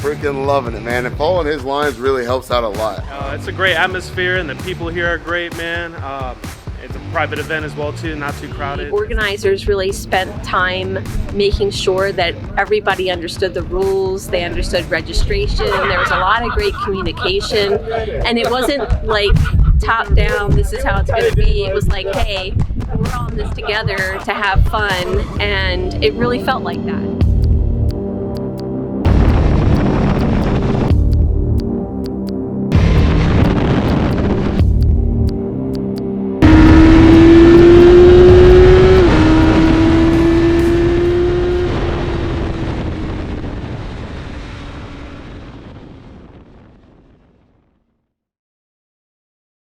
freaking loving it, man. And following his lines really helps out a lot. It's a great atmosphere, and the people here are great, man. It's a private event as well, too, not too crowded. The organizers really spent time making sure that everybody understood the rules, they understood registration, there was a lot of great communication, and it wasn't like top down, this is how it's going to be. It was like, hey, we're all in this together to have fun, and it really felt like that.